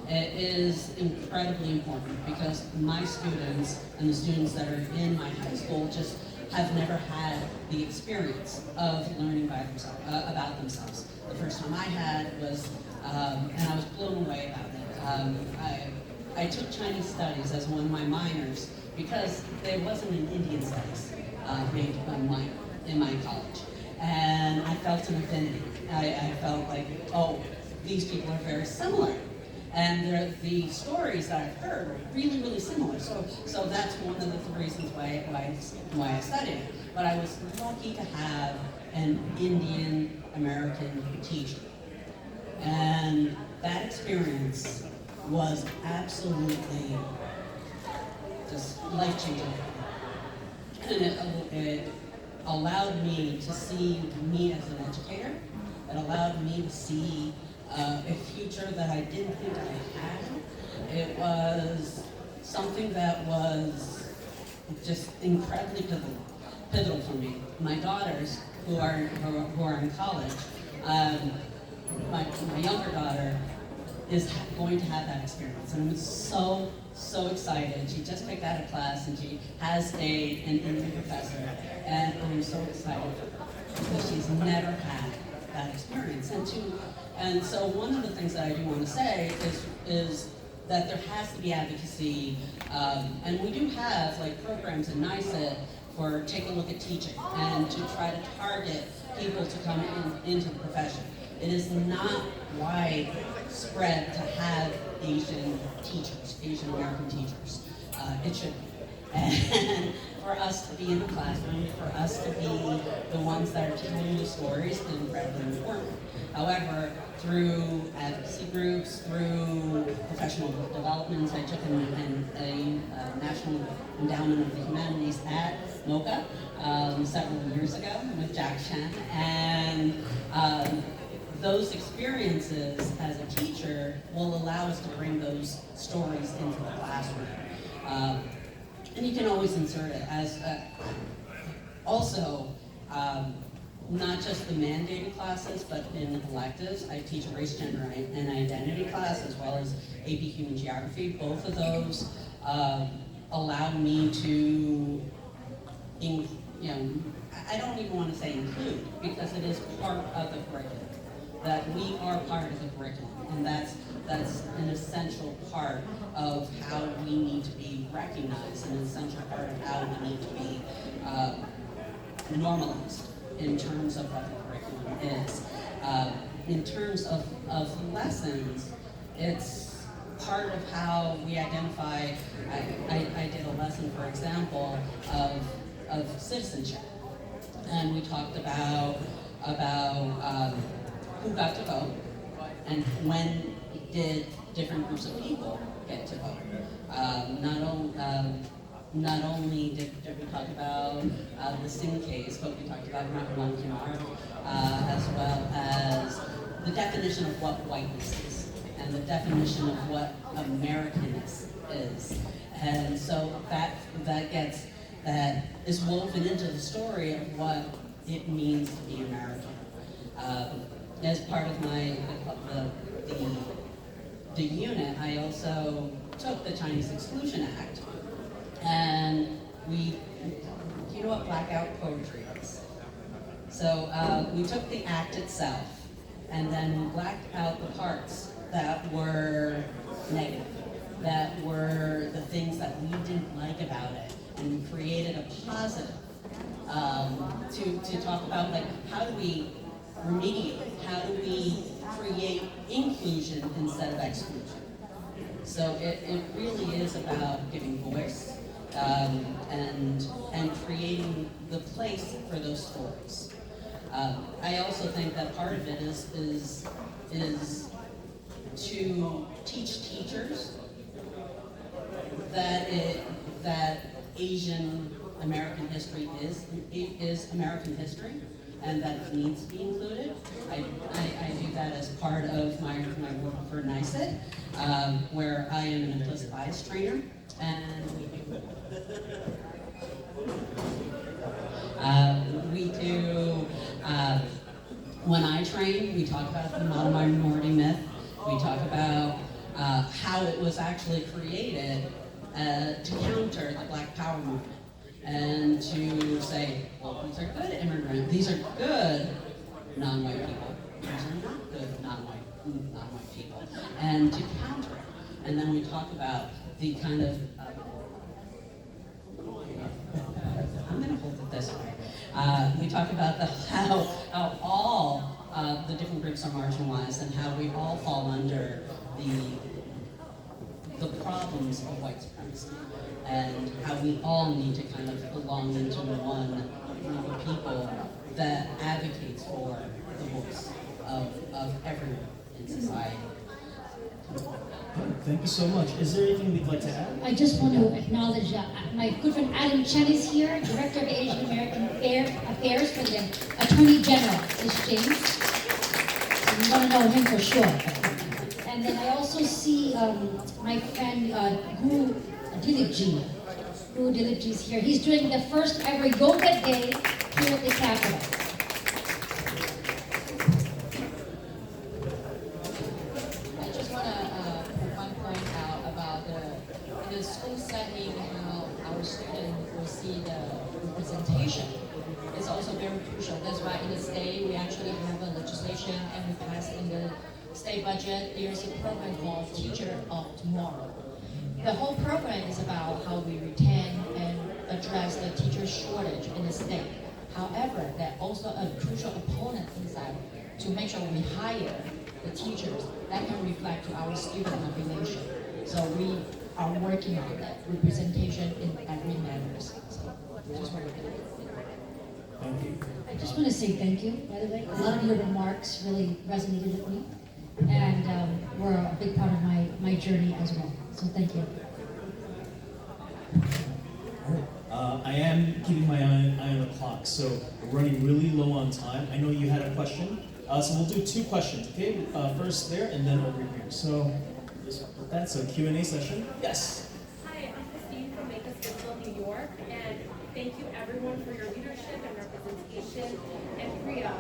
F: It is incredibly important because my students and the students that are in my high school just have never had the experience of learning by themselves, about themselves. The first time I had was, and I was blown away about it. I took Chinese studies as one of my minors because there wasn't an Indian studies made in my college. And I felt an affinity. I felt like, oh, these people are very similar. And the stories that I've heard are really, really similar. So that's one of the reasons why I studied it. But I was lucky to have an Indian American teacher. And that experience was absolutely just life-changing. And it allowed me to see me as an educator. It allowed me to see a future that I didn't think I had. It was something that was just incredibly pivotal for me. My daughters, who are in college, my younger daughter is going to have that experience, and I'm so excited. She just picked out a class, and she has an Indian professor, and I'm so excited because she's never had that experience. And so one of the things that I do want to say is that there has to be advocacy, and we do have like programs in NYS for Take a Look at Teaching and to try to target people to come into the profession. It is not widespread to have Asian teachers, Asian American teachers. It should be. And for us to be in the classroom, for us to be the ones that are telling the stories is incredibly important. However, through advocacy groups, through professional developments, I took a National Endowment of the Humanities at MOCA several years ago with Chen, and those experiences as a teacher will allow us to bring those stories into the classroom. And you can always insert it as also not just the mandated classes, but in electives. I teach a race, gender, and identity class as well as AP Human Geography. Both of those allow me to, I don't even want to say include, because it is part of the curriculum. That we are part of the curriculum, and that's an essential part of how we need to be recognized, and an essential part of how we need to be normalized in terms of what the curriculum is. In terms of lessons, it's part of how we identify. I did a lesson, for example, of citizenship, and we talked about who got to vote, and when did different groups of people get to vote. Not only did we talk about the Singh case, but we talked about Monkey Mark, as well as the definition of what whiteness is and the definition of what Americanness is. And so that is woven into the story of what it means to be American. As part of the unit, I also took the Chinese Exclusion Act, and do you know what blackout poetry is? So we took the act itself, and then blacked out the parts that were negative, that were the things that we didn't like about it, and we created a positive to talk about, like, how do we remediate, how do we create inclusion instead of exclusion. So it really is about giving voice and creating the place for those stories. I also think that part of it is to teach teachers that Asian American history is American history, and that it needs to be included. I do that as part of my work for NYS, where I am an implicit bias trainer, and we do, when I train, we talk about the model minority myth. We talk about how it was actually created to counter the Black Power movement, and to say, well, these are good immigrants, these are good non-white people, these are not good non-white people, and to counter it. And then we talk about the kind of, I'm going to hold it this way. We talk about how all the different groups are marginalized, and how we all fall under the problems of white supremacy, and how we all need to kind of belong into one group of people that advocates for the voice of everyone in society.
A: Thank you so much. Is there anything we'd like to add?
D: I just want to acknowledge my good friend Adam Chen is here, Director of Asian American Affairs for the Attorney General, Ms. James. So you want to know him for sure. And then I also see my friend Guru Dilipji. Guru Dilipji is here. He's doing the first ever Yoga Day here at the Capitol.
C: I just want to point out about in the school setting, how our students will see the representation. It's also very crucial. That's why in the state we actually have a legislation, and we passed in the state budget. There's a program called Teacher of Tomorrow. The whole program is about how we retain and address the teacher shortage in the state. However, there's also a crucial opponent inside to make sure we hire the teachers that can reflect to our student population. So we are working on that representation in every matters. So just want to
A: Thank you.
D: I just want to say thank you, by the way. A lot of your remarks really resonated with me, and were a big part of my journey as well. So thank you.
A: I am keeping my eye on the clock, so we're running really low on time. I know you had a question, so we'll do two questions, okay? First there, and then over here. So that's a Q&A session. Yes?
O: Hi, I'm Christine from Makersville, New York, and thank you everyone for your leadership and representation. And Preya,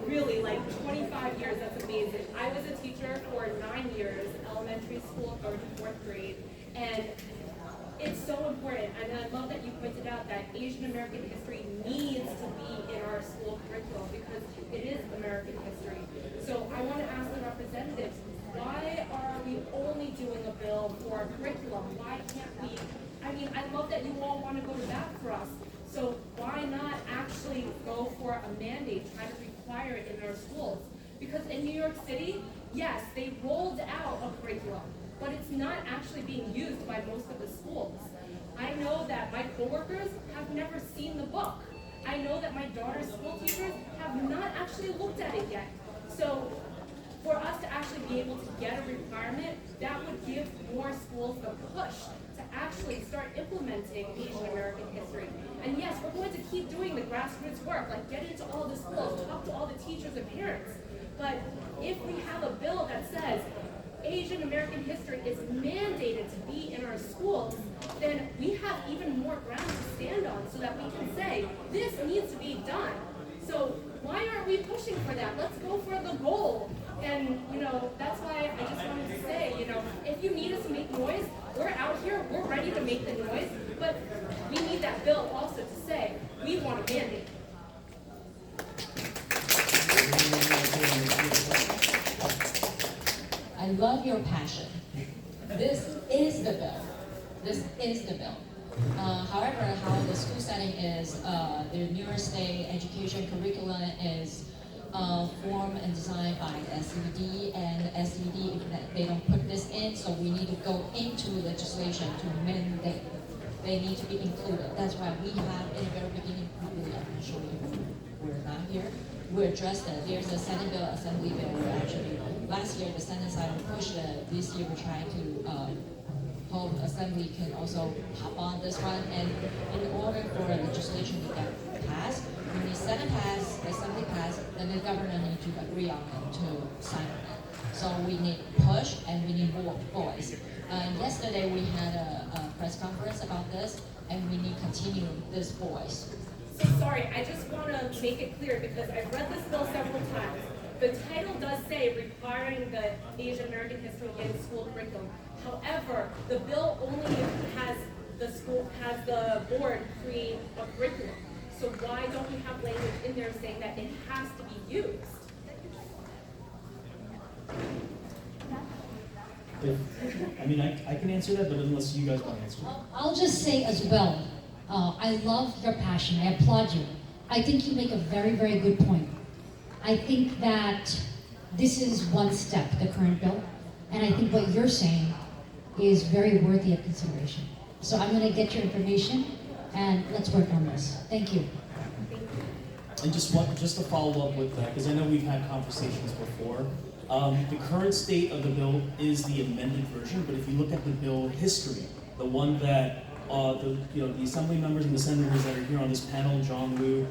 O: really, like 25 years, that's amazing. I was a teacher for 9 years, elementary school, 3rd to 4th grade, and it's so important, and I love that you pointed out that Asian American history needs to be in our school curriculum because it is American history. So I want to ask the representatives, why are we only doing a bill for our curriculum? Why can't we, I mean, I love that you all want to go to bat for us. So why not actually go for a mandate, try to require it in our schools? Because in New York City, yes, they rolled out a curriculum, but it's not actually being used by most of the schools. I know that my coworkers have never seen the book. I know that my daughter's school teachers have not actually looked at it yet. So for us to actually be able to get a requirement, that would give more schools the push to actually start implementing Asian American history. And yes, we're going to keep doing the grassroots work, like get into all the schools, talk to all the teachers and parents. But if we have a bill that says Asian American history is mandated to be in our schools, then we have even more ground to stand on so that we can say, this needs to be done. So why aren't we pushing for that? Let's go for the goal. And, that's why I just wanted to say, if you need us to make noise, we're out here, we're ready to make the noise, but we need that bill also to say, we want a mandate.
C: I love your passion. This is the bill. This is the bill. However, how the school setting is, the New York State education curriculum is formed and designed by the SED, and the SED, if they don't put this in, so we need to go into legislation to mandate. They need to be included. That's why we have, in the very beginning, probably I'm not sure if we're not here, we addressed that. There's a Senate bill, Assembly bill, we're actually, last year the Senate side pushed it, this year we're trying to hope Assembly can also hop on this one, and in order for legislation to get passed, when the Senate pass, Assembly pass, then the governor needs to agree on it to sign on it. So we need push and we need more voice. Yesterday we had a press conference about this, and we need to continue this voice.
O: So sorry, I just want to make it clear because I've read this bill several times. The title does say requiring the Asian American history in school curriculum. However, the bill only has the board create a curriculum. So why don't we have language in there saying that it has to be used?
A: I can answer that, but unless you guys want to answer it.
D: I'll just say as well, I love your passion. I applaud you. I think you make a very, very good point. I think that this is one step, the current bill, and I think what you're saying is very worthy of consideration. So I'm going to get your information, and let's work on this. Thank you.
A: And just to follow up with that, because I know we've had conversations before. The current state of the bill is the amended version, but if you look at the bill history, the one that the assembly members and the senators that are here on this panel, John Liu,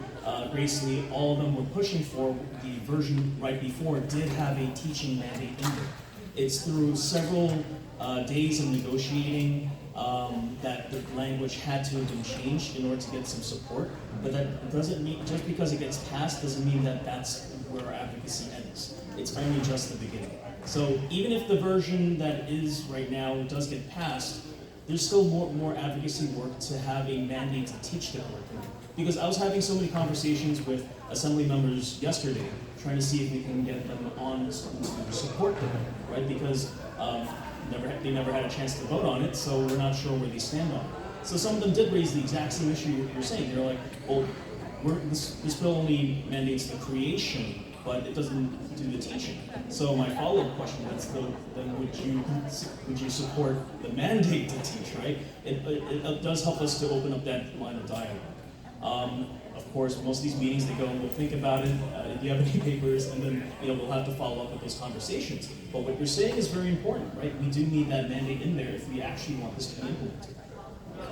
A: Grace Lee, all of them were pushing for, the version right before did have a teaching mandate in there. It's through several days of negotiating that the language had to have been changed in order to get some support. But that doesn't mean, just because it gets passed doesn't mean that that's where our advocacy ends. It's only just the beginning. So even if the version that is right now does get passed, there's still more advocacy work to have a mandate to teach the curriculum. Because I was having so many conversations with assembly members yesterday, trying to see if we can get them on to support the bill, right? Because they never had a chance to vote on it, so we're not sure where they stand on it. So some of them did raise the exact same issue you're saying. They're like, well, this bill only mandates the creation, but it doesn't do the teaching. So my follow-up question is, then would you support the mandate to teach, right? It does help us to open up that line of dialogue. Of course, most of these meetings, they go, we'll think about it, do you have any papers, and then we'll have to follow up with those conversations. But what you're saying is very important, right? We do need that mandate in there if we actually want this to be implemented.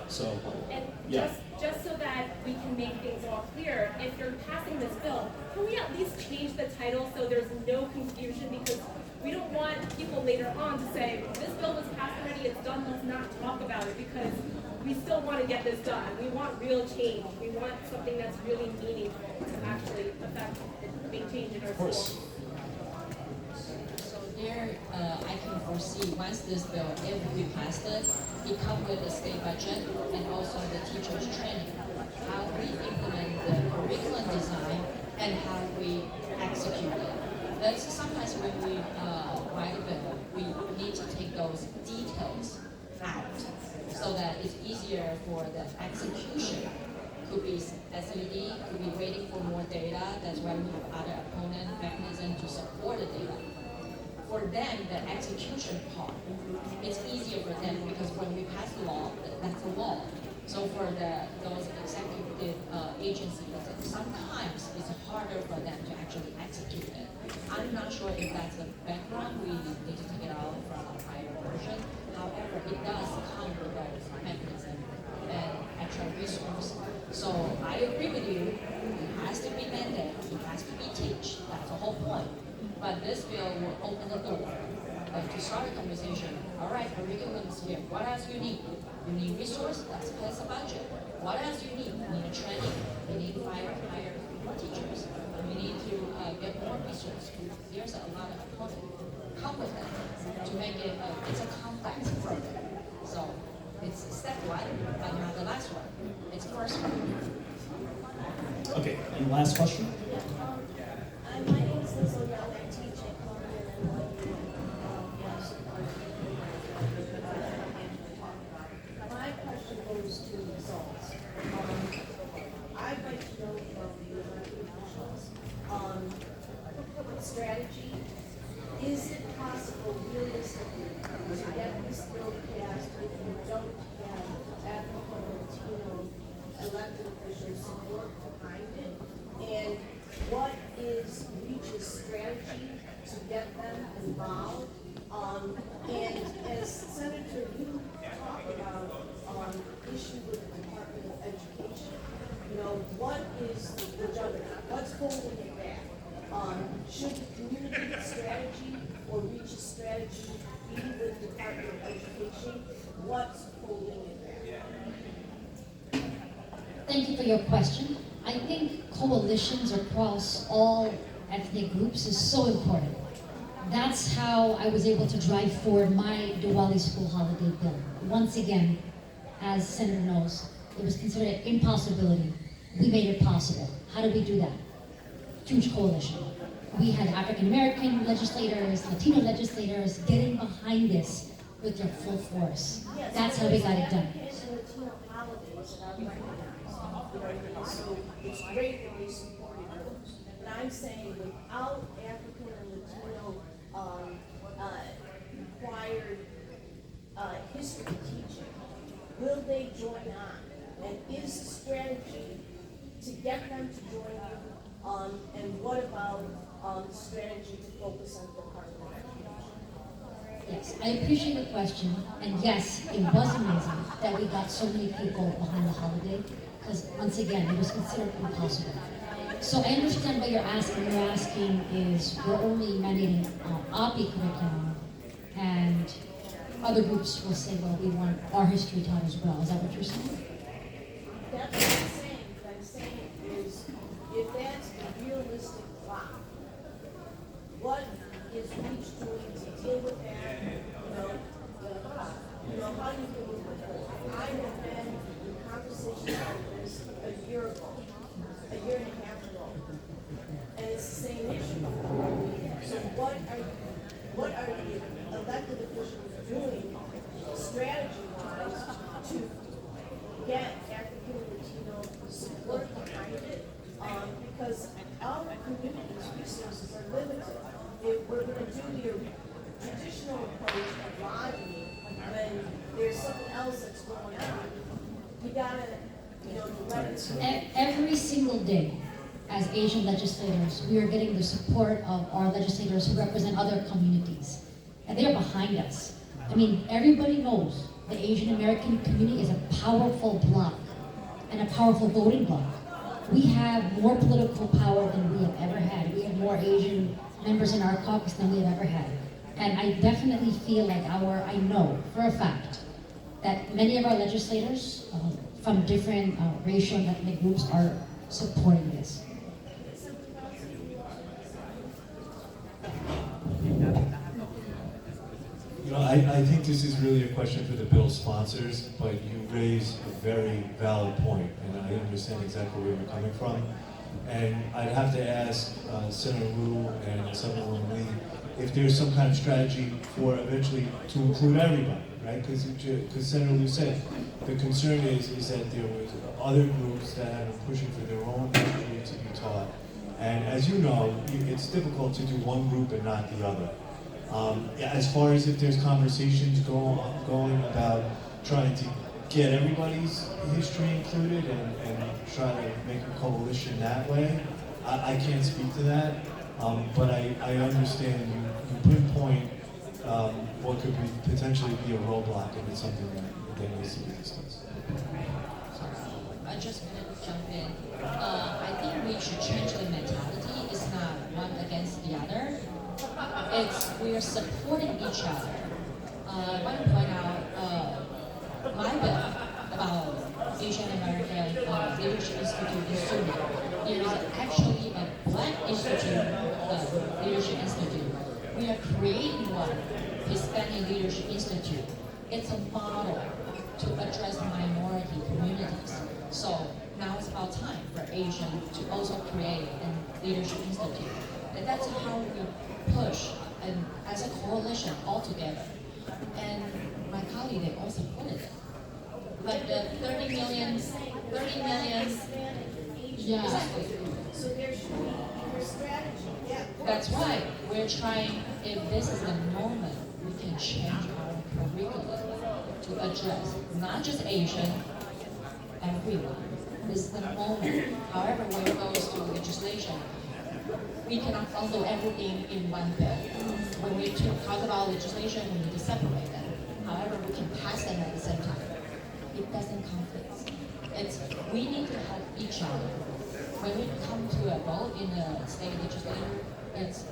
A: So,
O: and
A: yeah.
O: Just so that we can make things all clear, if you're passing this bill, can we at least change the title so there's no confusion? Because we don't want people later on to say, this bill was passed already, it's done, let's not talk about it, because we still want to get this done. We want real change. We want something that's really meaningful to actually affect the big change in our schools.
C: So there, I can foresee once this bill, if we pass it, it comes with the state budget and also the teachers' training, how we implement the curriculum design and how we execute it. That's sometimes when we write a bill, we need to take those details out so that it's easier for the execution. Could be SED, could be waiting for more data. That's why we have other opponent mechanism to support the data. For them, the execution part, it's easier for them because when we pass the law, that's the law. So for those executive agencies, sometimes it's harder for them to actually execute it. I'm not sure if that's the background. We need to take it out from a prior version. However, it does come with those mechanisms and extra resources. So I agree with you. It has to be mandated. It has to be taught. That's the whole point. But this bill
D: start a conversation. All right, curriculum is here. What else you need? You need resource? Let's pass a budget. What else you need? You need a training. You need to hire more teachers. We need to get more resources. There's a lot of components. Come with that to make it. It's a complex program. So it's step one, but not the last one. It's first one.
A: Okay, and last question?
P: My name is Liz O'Dell. I teach at Columbia and my question goes to results. I'd like to know from the elected officials, strategy. Is it possible realistically to get this bill passed if you don't have African and Latino elected officials support behind it? And what is REACH's strategy to get them involved? And as Senator, you talk about issue with the Department of Education, what is the juggernaut? What's holding it back? Should the community strategy or REACH's strategy be with the Department of Education? What's holding it back?
D: Thank you for your question. I think coalitions across all ethnic groups is so important. That's how I was able to drive forward my Diwali school holiday bill. Once again, as Senator knows, it was considered an impossibility. We made it possible. How did we do that? Huge coalition. We had African American legislators, Latino legislators getting behind this with their full force. That's how we got it done.
P: So it's great that we supported those. But I'm saying without African and Latino required history teaching, will they join on? And is the strategy to get them to join you? And what about the strategy to focus on the Department of Education?
D: Yes, I appreciate the question. And yes, it was amazing that we got so many people behind the holiday, because once again, it was considered impossible. So I understand what you're asking. You're asking is we're only mandating AAPI curriculum, and other groups will say, well, we want our history taught as well. Is that what you're saying?
P: That's what I'm saying. What I'm saying is, if that's a realistic block, what is REACH doing to deal with that? How do you deal with it? I have been in conversation about this a year and a half ago, and it's the same issue. So what are the elected officials doing strategy-wise to get African and Latino support behind it? Because our community's resources are limited. If we're going to do the traditional approach of lobbying, when there's something else that's going on, we gotta,
D: Every single day, as Asian legislators, we are getting the support of our legislators who represent other communities, and they're behind us. I mean, everybody knows the Asian American community is a powerful bloc and a powerful voting bloc. We have more political power than we have ever had. We have more Asian members in our caucus than we have ever had. And I definitely feel like I know for a fact that many of our legislators from different racial and ethnic groups are supporting this.
E: I think this is really a question for the bill sponsors, but you raise a very valid point, and I understand exactly where you're coming from. And I'd have to ask Senator Wu and Senator Lee if there's some kind of strategy for eventually to include everybody, right? Because Senator Wu said the concern is that there was other groups that have been pushing for their own history to be taught. And as you know, it's difficult to do one group and not the other. As far as if there's conversations going about trying to get everybody's history included and try to make a coalition that way, I can't speak to that. But I understand you pinpoint what could potentially be a roadblock, and it's something that needs to be discussed.
C: I just wanted to jump in. I think we should change the mentality. It's not one against the other. We are supporting each other. I want to point out my bill about Asian American Leadership Institute in Sumy. There is actually a Black Institute, Leadership Institute. We are creating one, Hispanic Leadership Institute. It's a model to address minority communities. So now it's about time for Asian to also create a Leadership Institute. And that's how we push and as a coalition all together. And my colleague, they all supported it. But the 30 million,
G: yeah.
C: Exactly.
P: So there should be a strategy. Yeah.
C: That's why we're trying, if this is the moment, we can change our curriculum to address not just Asian, everyone. This is the moment. However, when it goes to legislation, we cannot follow everything in one bill. When we talk about legislation, we need to separate them. However, we can pass them at the same time. It doesn't conflict. We need to help each other. When we come to a vote in the state legislature, it's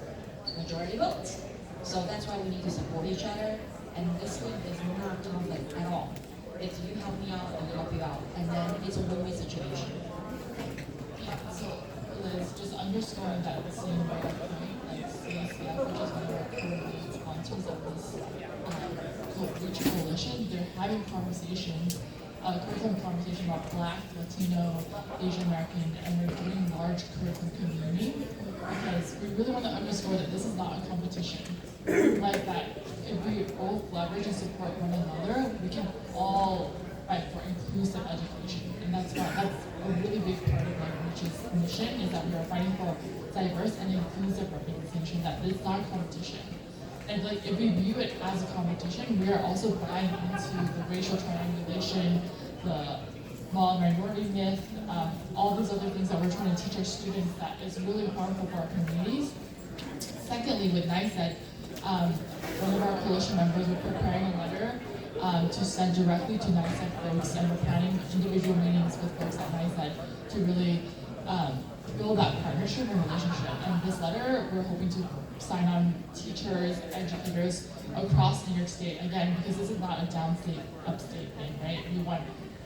C: majority votes. So that's why we need to support each other. And this thing is not conflict at all. It's you help me out, I help you out. And then it's a win-win situation.
G: Yeah, so Liz, just underscoring that same way of point, like CSCF, which is one of our current sponsors of this Reach Coalition, they're having conversations, curriculum conversation about Black, Latino, Asian American, and we're doing large curriculum community because we really want to underscore that this is not a competition. Like that, if we both leverage and support one another, we can all fight for inclusive education. And that's a really big part of like Reach's mission is that we are fighting for diverse and inclusive representation, that it's not a competition. And like if we view it as a competition, we are also buying into the racial triangulation, the small minority myth, all these other things that we're trying to teach our students that is really harmful for our communities. Secondly, with NYS, one of our coalition members, we're preparing a letter to send directly to NYS folks, and we're planning individual meetings with folks at NYS to really build that partnership and relationship. And this letter, we're hoping to sign on teachers, educators across New York State, again, because this is not a downstate, upstate thing, right? We want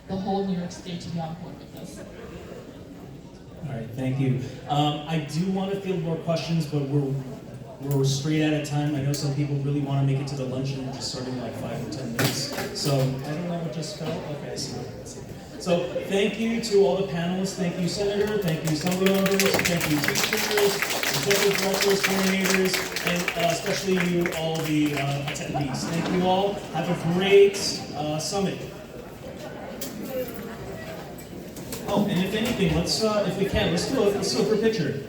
G: the whole New York State to be on board with this.
A: All right, thank you. I do want to field more questions, but we're straight out of time. I know some people really want to make it to the luncheon, which is starting in like 5 or 10 minutes. So I don't know what just fell. Okay, I see. So thank you to all the panelists. Thank you, Senator. Thank you, Assembly members. Thank you, teachers, executive directors, coordinators, and especially you, all the attendees. Thank you all. Have a great summit. Oh, and if anything, let's, if we can, let's do a group picture.